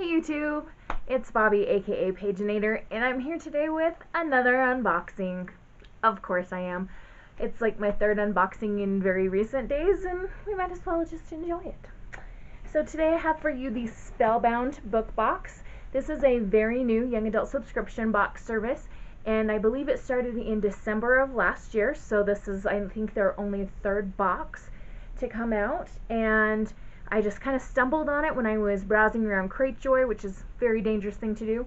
Hey YouTube, it's Bobby aka Paginator, and I'm here today with another unboxing. Of course I am. It's like my third unboxing in very recent days, and we might as well just enjoy it. So today I have for you the Spellbound book box. This is a very new young adult subscription box service, and I believe it started in December of last year, so this is, I think, their only third box to come out, and I just kind of stumbled on it when I was browsing around Cratejoy, which is a very dangerous thing to do,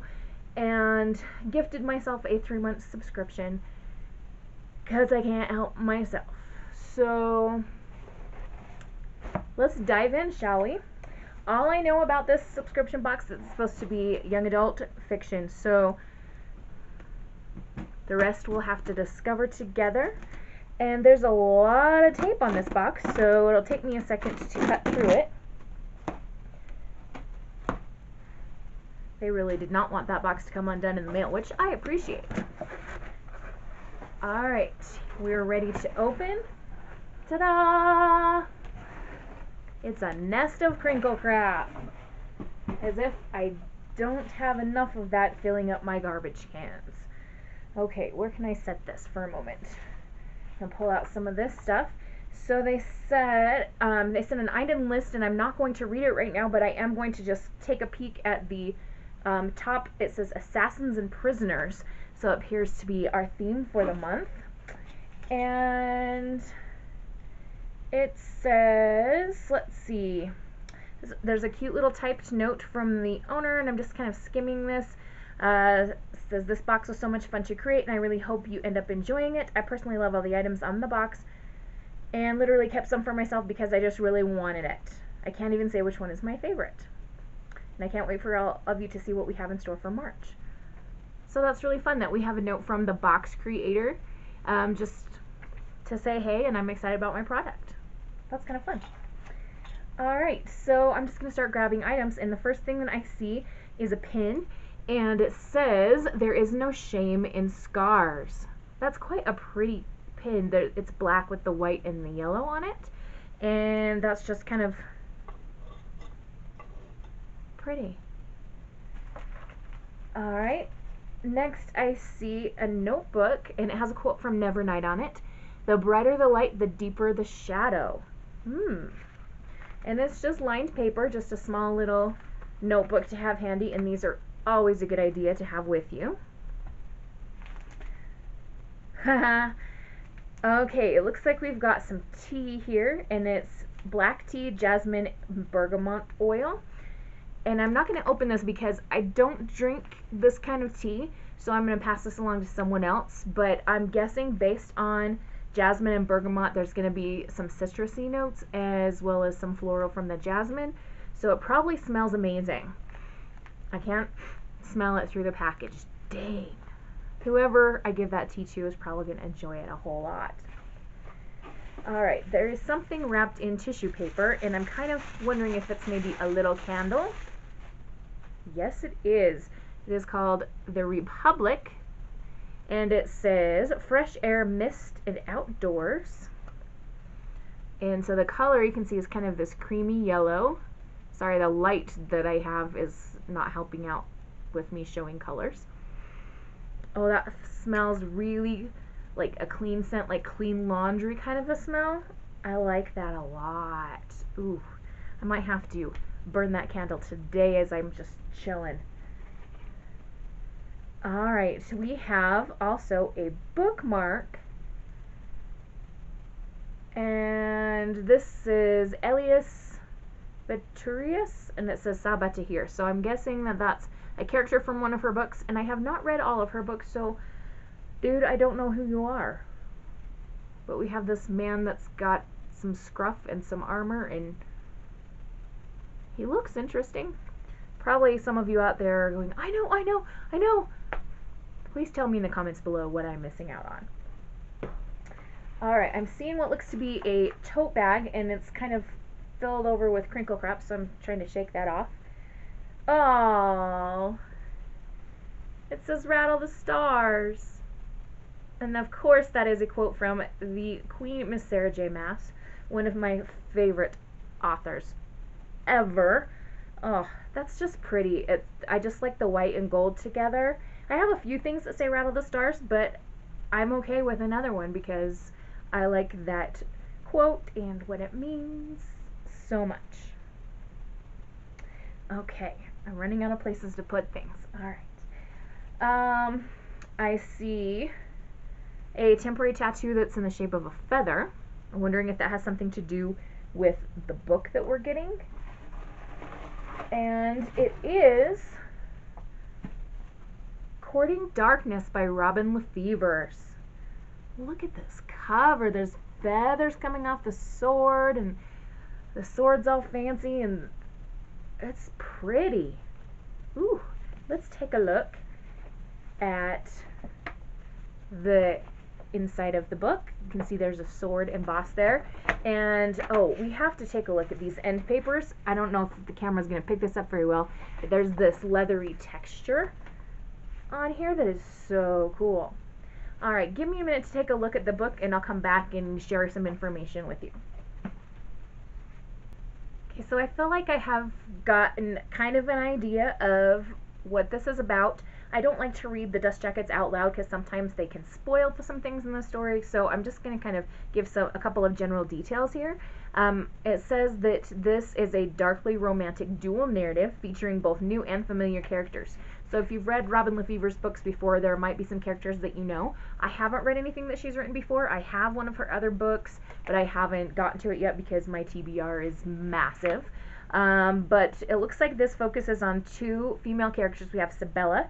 and gifted myself a 3-month subscription because I can't help myself. So let's dive in, shall we? All I know about this subscription box is it's supposed to be young adult fiction, so the rest we'll have to discover together. And there's a lot of tape on this box, so it'll take me a second to cut through it. They really did not want that box to come undone in the mail, which I appreciate. Alright, we're ready to open. Ta-da! It's a nest of crinkle crap. As if I don't have enough of that filling up my garbage cans. Okay, where can I set this for a moment? And pull out some of this stuff. So they sent an item list, and I'm not going to read it right now, but I am going to just take a peek at the top. It says Assassins and Prisoners, so it appears to be our theme for the month. And it says, let's see, there's a cute little typed note from the owner, and I'm just kind of skimming this. Says, this box was so much fun to create, and I really hope you end up enjoying it. I personally love all the items on the box, and literally kept some for myself because I just really wanted it. I can't even say which one is my favorite. And I can't wait for all of you to see what we have in store for March. So that's really fun that we have a note from the box creator, just to say hey, and I'm excited about my product. That's kind of fun. Alright, so I'm just going to start grabbing items, and the first thing that I see is a pin. And it says, there is no shame in scars. That's quite a pretty pin. It's black with the white and the yellow on it. And that's just kind of pretty. Alright. Next I see a notebook, and it has a quote from Nevernight on it. The brighter the light, the deeper the shadow. And it's just lined paper, just a small little notebook to have handy, and these are always a good idea to have with you. Okay, it looks like we've got some tea here, and it's black tea, jasmine, bergamot oil. And I'm not going to open this because I don't drink this kind of tea, so I'm going to pass this along to someone else. But I'm guessing based on jasmine and bergamot, there's going to be some citrusy notes as well as some floral from the jasmine. So it probably smells amazing. I can't smell it through the package. Dang. Whoever I give that tea to is probably going to enjoy it a whole lot. Alright, there is something wrapped in tissue paper, and I'm kind of wondering if it's maybe a little candle. Yes, it is. It is called The Republic, and it says Fresh Air, Mist, and Outdoors. And so the color you can see is kind of this creamy yellow. Sorry, the light that I have is not helping out with me showing colors. Oh, that smells really like a clean scent, like clean laundry kind of a smell. I like that a lot. Ooh, I might have to burn that candle today as I'm just chilling. Alright, so we have also a bookmark, and this is Elias Veturius, and it says Sabata here. So I'm guessing that that's a character from one of her books, and I have not read all of her books, so dude, I don't know who you are. But we have this man that's got some scruff and some armor, and he looks interesting. Probably some of you out there are going, I know. Please tell me in the comments below what I'm missing out on. Alright, I'm seeing what looks to be a tote bag, and it's kind of filled over with crinkle crap, so I'm trying to shake that off. Oh, it says rattle the stars. And of course that is a quote from the Queen Miss Sarah J. Maas, one of my favorite authors ever. Oh, that's just pretty. I just like the white and gold together. I have a few things that say Rattle the Stars, but I'm okay with another one because I like that quote and what it means so much. Okay, I'm running out of places to put things. All right. I see a temporary tattoo that's in the shape of a feather. I'm wondering if that has something to do with the book that we're getting. And it is Courting Darkness by Robin Lefevers. Look at this cover. There's feathers coming off the sword, and the sword's all fancy, and it's pretty. Ooh, let's take a look at the inside of the book. You can see there's a sword embossed there. And oh, we have to take a look at these end papers. I don't know if the camera's going to pick this up very well, but there's this leathery texture on here that is so cool. Alright, give me a minute to take a look at the book and I'll come back and share some information with you. Okay, so I feel like I have gotten kind of an idea of what this is about. I don't like to read the dust jackets out loud because sometimes they can spoil some things in the story, so I'm just going to kind of give a couple of general details here. It says that this is a darkly romantic dual narrative featuring both new and familiar characters. So if you've read Robin Lefevers' books before, there might be some characters that you know. I haven't read anything that she's written before. I have one of her other books, but I haven't gotten to it yet because my TBR is massive. But it looks like this focuses on two female characters. We have Sabella,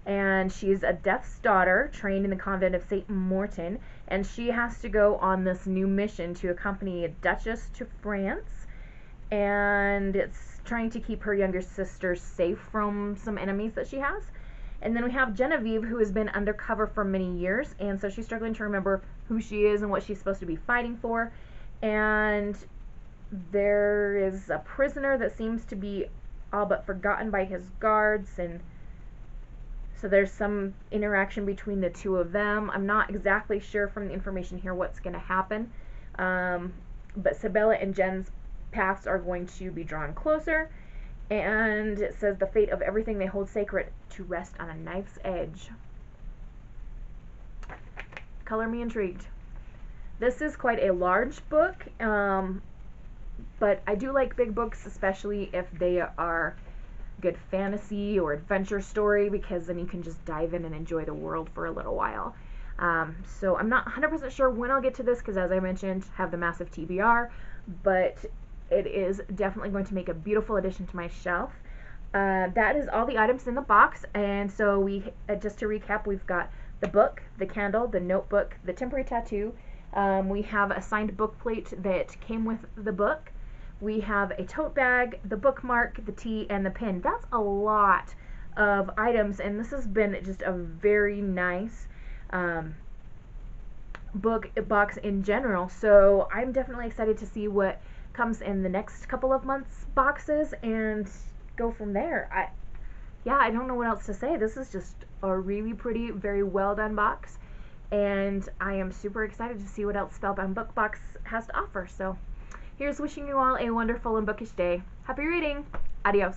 and she's a Death's daughter trained in the convent of St. Morton, and she has to go on this new mission to accompany a duchess to France, and it's trying to keep her younger sister safe from some enemies that she has. And then we have Genevieve, who has been undercover for many years, and so she's struggling to remember who she is and what she's supposed to be fighting for. And there is a prisoner that seems to be all but forgotten by his guards, and so there's some interaction between the two of them. I'm not exactly sure from the information here what's going to happen, but Sabella and Jen's paths are going to be drawn closer, and it says the fate of everything they hold sacred to rest on a knife's edge. Color me intrigued. This is quite a large book, but I do like big books, especially if they are good fantasy or adventure story, because then you can just dive in and enjoy the world for a little while. So I'm not 100% sure when I'll get to this because, as I mentioned, have the massive TBR, but it is definitely going to make a beautiful addition to my shelf. That is all the items in the box, and so just to recap, we've got the book, the candle, the notebook, the temporary tattoo. We have a signed book plate that came with the book. We have a tote bag, the bookmark, the tea, and the pin. That's a lot of items, and this has been just a very nice book box in general. So I'm definitely excited to see what comes in the next couple of months boxes and go from there. I don't know what else to say. This is just a really pretty, very well done box, and I am super excited to see what else Spellbound Book Box has to offer. So here's wishing you all a wonderful and bookish day. Happy reading. Adios.